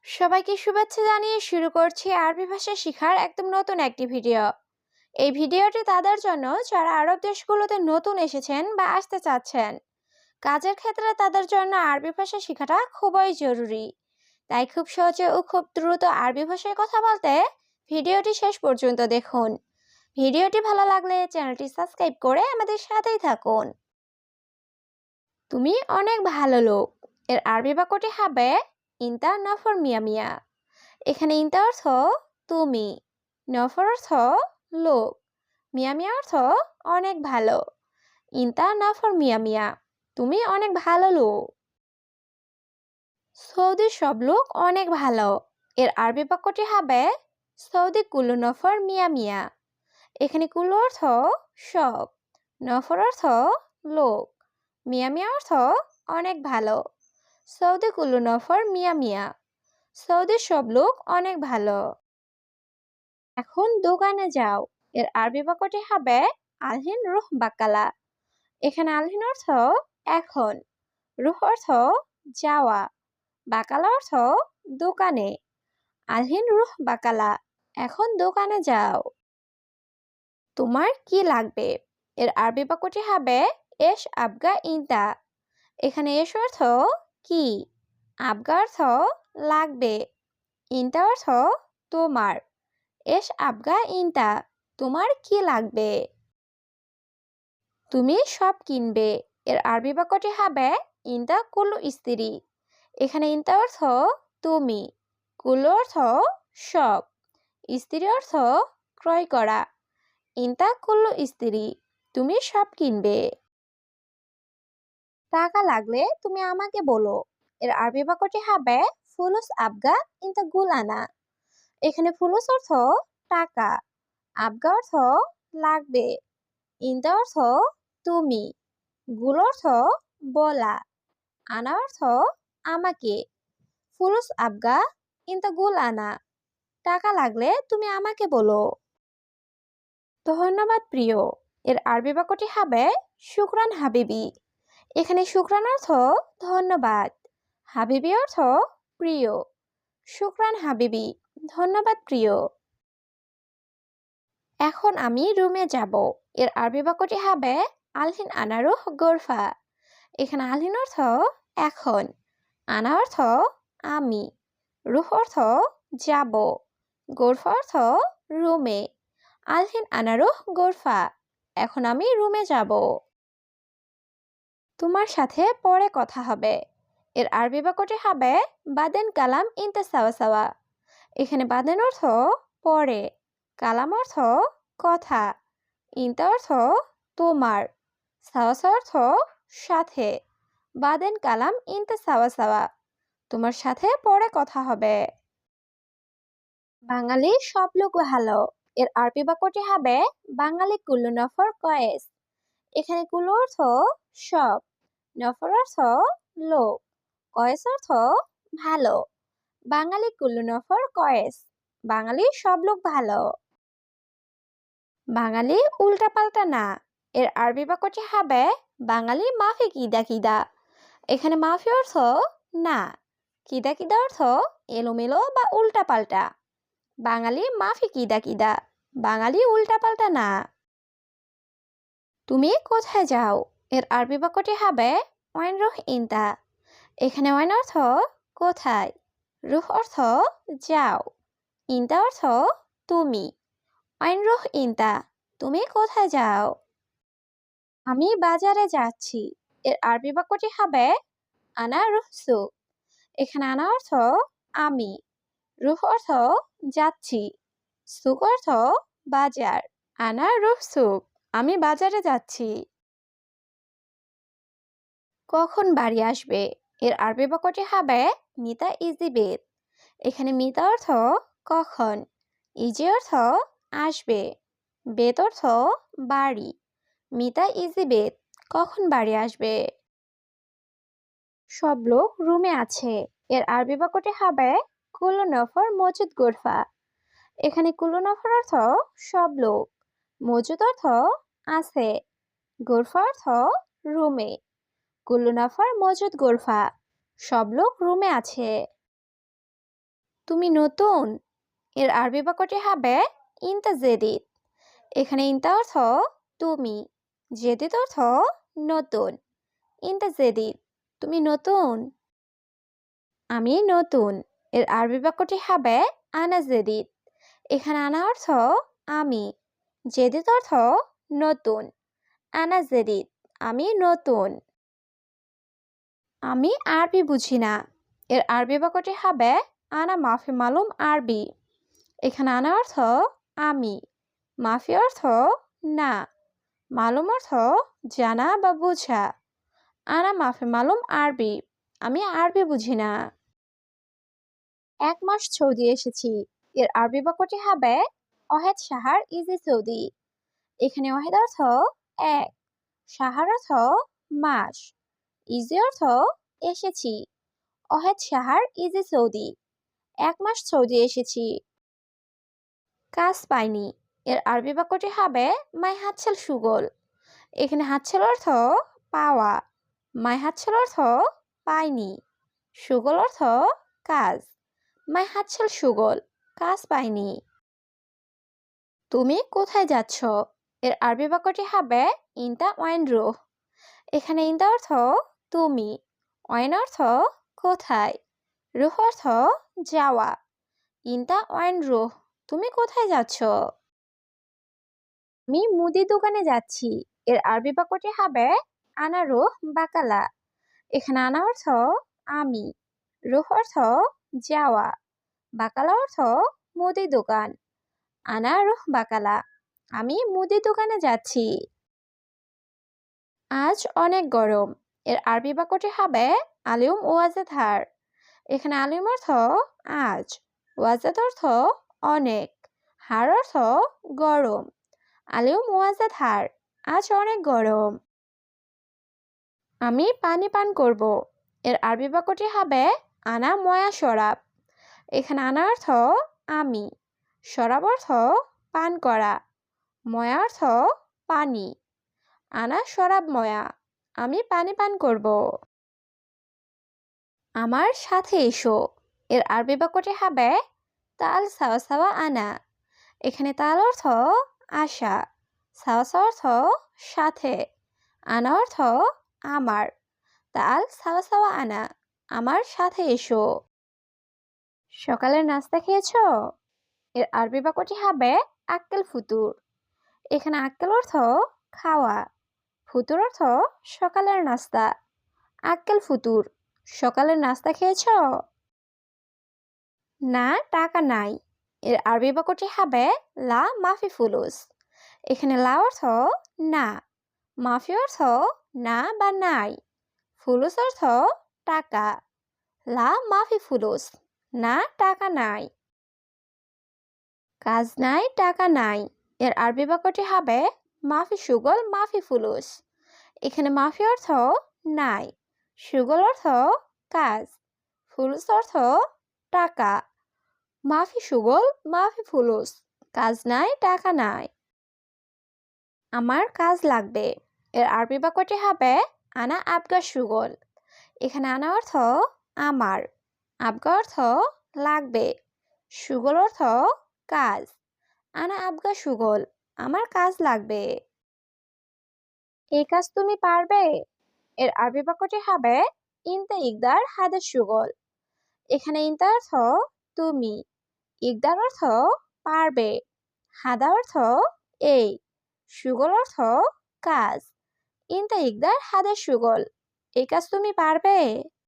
সবাইকে শুভেচ্ছা জানিয়ে শুরু করছি আরবি ভাষা শেখার একদম নতুন একটি ভিডিও। এই ভিডিওটি তাদের জন্য যারা আরব দেশগুলোতে নতুন এসেছেন বা আসতে চাচ্ছেন। কাজের ক্ষেত্রে তাদের জন্য আরবি ভাষা শেখাটা খুবই জরুরি। তাই খুব সহজে ও খুব দ্রুত আরবি ভাষায় কথা বলতে ভিডিওটি শেষ পর্যন্ত দেখুন। ভিডিওটি ভালো লাগলে চ্যানেলটি সাবস্ক্রাইব করে আমাদের সাথেই থাকুন। তুমি অনেক ভালো লোক। এর আরবি বাক্যটি হবে ইনতা নফর মিয়া মিয়া। এখানে ইনতা অর্থ তুমি, নফর অর্থ লোক, মিয়া মিয়া অর্থ অনেক ভালো। ইনতা নফর মিয়া মিয়া, তুমি অনেক ভালো লোক। সৌদি সব লোক অনেক ভালো। এর আরবি বাক্যটি হবে সৌদি কুল্লু নফর মিয়া মিয়া। এখানে কুল্লু অর্থ সব, নফর অর্থ লোক, মিয়া মিয়া অর্থ অনেক ভালো। সৌদি কুল্লু নফর মিয়া মিয়া, সৌদির সব লোক অনেক ভালো। এখন দোকানে যাও। এর আরবি বাক্যটি হবে আলহিন রুহ বাকালা। এখানে আলহিন অর্থ এখন, রুহ অর্থ যাওয়া, বাকালা অর্থ দোকানে। আলহিন রুহ বাকালা, এখন দোকানে যাও। তোমার কি লাগবে? এর আরবি বাক্যটি হবে এশ আবগা ইনতা। এখানে এশ অর্থ কি, আবগা অর্থ লাগবে, ইনতা অর্থ তোমার। এশ আবগা ইনতা, তোমার কি লাগবে? তুমি সব কিনবে। এর আরবি বাক্যটি হবে ইনতা কুল্লু ইস্তিরি। এখানে ইনতা অর্থ তুমি, কুল্লু অর্থ সব, ইস্তিরি অর্থ ক্রয় করা। ইনতা কুল্লু ইস্তিরি, তুমি সব কিনবে। টাকা লাগলে তুমি আমাকে বলো। এর আরবি বাক্যটি হবে ফুলুস আবগা ইনতা গুল আনা। এখানে ফুলুস অর্থ টাকা, আবগা অর্থ লাগবে, ইনতা অর্থ তুমি, গুল অর্থ বলা, আনা অর্থ আমাকে। ফুলুস আবগা ইনতা গুল আনা, টাকা লাগলে তুমি আমাকে বলো। ধন্যবাদ প্রিয়। এর আরবি বাক্যটি হবে শুকরান হাবিবি। এখানে শুকরান অর্থ ধন্যবাদ, হাবিবি অর্থ প্রিয়। শুকরান হাবিবি, ধন্যবাদ প্রিয়। এখন আমি রুমে যাব। এর আরবি বাক্যটি হবে আলহিন আনারুহ গোরফা। এখানে আলহিন অর্থ এখন, আনা অর্থ আমি, রুহ অর্থ যাব, গোরফা অর্থ রুমে। আলহিন আনারুহ গোরফা, এখন আমি রুমে যাব। তোমার সাথে পরে কথা হবে। এর আরবি বাক্যটি হবে বাদেন কালাম ইনতা সাওয়া সাওয়া। এখানে বাদেন অর্থ পরে, কালাম অর্থ কথা, ইনতা অর্থ তোমার, সাওয়া সাওয়া অর্থ সাথে। বাদেন কালাম ইনতা সাওয়া সাওয়া, তোমার সাথে পরে কথা হবে। বাঙালি সব লোক ভালো। এর আরবি বাক্যটি হবে বাঙালি কুল্লু নফর কয়েস। এখানে কুল্লু অর্থ সব, নফর অর্থ লোক, কয়েস অর্থ ভালো। বাঙালি কুল্লু নফর কয়েস, বাঙালি সব লোক ভালো। বাঙালি উল্টাপাল্টা না। এর আরবি বাক্যটি হবে বাঙালি মাফি কিদা কিদা। এখানে মাফি অর্থ না, কিদা কিদা অর্থ এলোমেলো বা উল্টাপাল্টা। বাঙালি মাফি কিদা কিদা, বাঙালি উল্টাপাল্টা না। তুমি কোথায় যাও? এর আরবি বাক্যটি হবে ওয়াইন রুহ ইনতা। এখানে ওয়াইন অর্থ কোথায়, রুহ অর্থ যাও, ইনতা অর্থ তুমি। ওয়াইন রুহ ইনতা, তুমি কোথায় যাও? আমি বাজারে যাচ্ছি। এর আরবি বাক্যটি হবে আনা রুহ সুক। এখানে আনা অর্থ আমি, রুহ অর্থ যাচ্ছি, সুক অর্থ বাজার। আনা রুহ সুক, আমি বাজারে যাচ্ছি। কখন বাড়ি আসবে? এর আরবি বাক্যটি হবে মিতা ইজি বেত। এখানে মিতা অর্থ কখন, ইজি অর্থ আসবে, বেত অর্থ বাড়ি। মিতা ইজি বেত, কখন বাড়ি আসবে? সব লোক রুমে আছে। এর আরবি বাক্যটি হবে কুল্লু নফর মজুদ গোরফা। এখানে কুল্লু নফর অর্থ সব লোক, মজুদ অর্থ আছে, গোরফা অর্থ রুমে। কুল্লু নফর মজুদ গোরফা, সব লোক রুমে আছে। তুমি নতুন এর আরবি বাক্যটি হবে ইনতা জেদিদ। এখানে ইনতা অর্থ তুমি, জেদিদ অর্থ নতুন। ইনতা জেদিদ, তুমি নতুন। আমি নতুন এর আরবি বাক্যটি হবে আনা জেদিদ। এখানে আনা অর্থ আমি, জেদিদ অর্থ নতুন। আনা জেদিদ, আমি নতুন। আমি আরবি বুঝি না এর আরবি বাক্যটি হবে আনা মাফি মালুম আরবি। এখানে আনা অর্থ আমি, মাফি অর্থ না, মালুম অর্থ জানা বা বোঝা। আনা মাফি মালুম আরবি, আমি আরবি বুঝি না। 1 মাস সৌদি এসেছি এর আরবি বাক্যটি হবে ওয়াহেদ শাহর ইজি সৌদি। এখানে ওয়াহেদ অর্থ 1, শাহর অর্থ মাস, ইজি অর্থ এসেছি। ওয়াহেদ শাহর ইজি সৌদি, 1 মাস সৌদি এসেছি। কাজ পাইনি এর আরবি বাক্যটি হবে মাই হাতছেল সুগল। এখানে হাতছেল অর্থ পাওয়া, মাই হাতছেল অর্থ পাইনি, সুগল অর্থ কাজ। মাই হাতছেল সুগল, কাজ পাইনি। তুমি কোথায় যাচ্ছ এর আরবি বাক্যটি হবে ইনতা ওয়াইন রুহ। এখানে ইনতা অর্থ তুমি, ওয়াইন অর্থ কোথায়, রুহ অর্থ যাওয়া। ইনতা ওয়াইন রুহ, তুমি কোথায় যাচ্ছ? আমি মুদি দোকানে যাচ্ছি এর আরবি বাক্যটি হবে আনা রুহ বাকালা। এখানে আনা অর্থ আমি, রুহ অর্থ যাওয়া, বাকালা অর্থ মুদি দোকান। আনা রুহ বাকালা, আমি মুদি দোকানে যাচ্ছি। আজ অনেক গরম এর আরবি বাক্যটি হবে আলিউম ওয়াজেদ হার। এখানে আলিউম অর্থ আজ, ওয়াজেদ অর্থ অনেক, হার অর্থ গরম। আলিউম ওয়াজেদ হার, আজ অনেক গরম। আমি পানি পান করব এর আরবি বাক্যটি হবে আনা ময়া শরাব। এখানে আনা অর্থ আমি, শরাব অর্থ পান করা, ময়া অর্থ পানি। আনা শরাব ময়া, আমি পানি পান করব। আমার সাথে এসো এর আরবি বাক্যটি হবে তাল সাওয়া সাওয়া আনা। এখানে তাল অর্থ আশা, সাওয়া সাওয়া অর্থ সাথে, আনা অর্থ আমার। তাল সাওয়া সাওয়া আনা, আমার সাথে এসো। সকালের নাস্তা খেয়েছো এর আরবি বাক্যটি হবে আক্কেল ফুতুর। এখানে আক্কেল অর্থ খাওয়া, ফুতুর অর্থ সকালের নাস্তা। আক্কেল ফুতুর, সকালের নাস্তা খেয়েছো? না, টাকা নাই এর আরবি বাক্যটি হবে লা মাফি ফুলুস। এখানে লা অর্থ না, মাফি অর্থ না বা নাই, ফুলুস অর্থ টাকা। লা মাফি ফুলুস, না টাকা নাই। কাজ নাই, টাকা নাই এর আরবি বাক্যটি হবে মাফি সুগল মাফি ফুলুস। এখানে মাফি অর্থ নাই, সুগল অর্থ কাজ, ফুলুস অর্থ টাকা। মাফি সুগল মাফি ফুলুস, কাজ নাই, টাকা নাই। আমার কাজ লাগবে এর আরবি বাক্যটি হবে আনা আবগা সুগল। এখানে আনা অর্থ আমার, আবগা অর্থ লাগবে, সুগল অর্থ কাজ। আনা আবগা সুগল, আমার কাজ লাগবে। এই কাজ তুমি পারবে এর আরবি বাক্যটি হবে ইনতা ইকদার হাদা সুগল। এখানে ইনতা অর্থ তুমি, ইকদার অর্থ পারবে, হাদা অর্থ এই, সুগল অর্থ কাজ। ইনতা ইকদার হাদা সুগল, এই কাজ তুমি পারবে।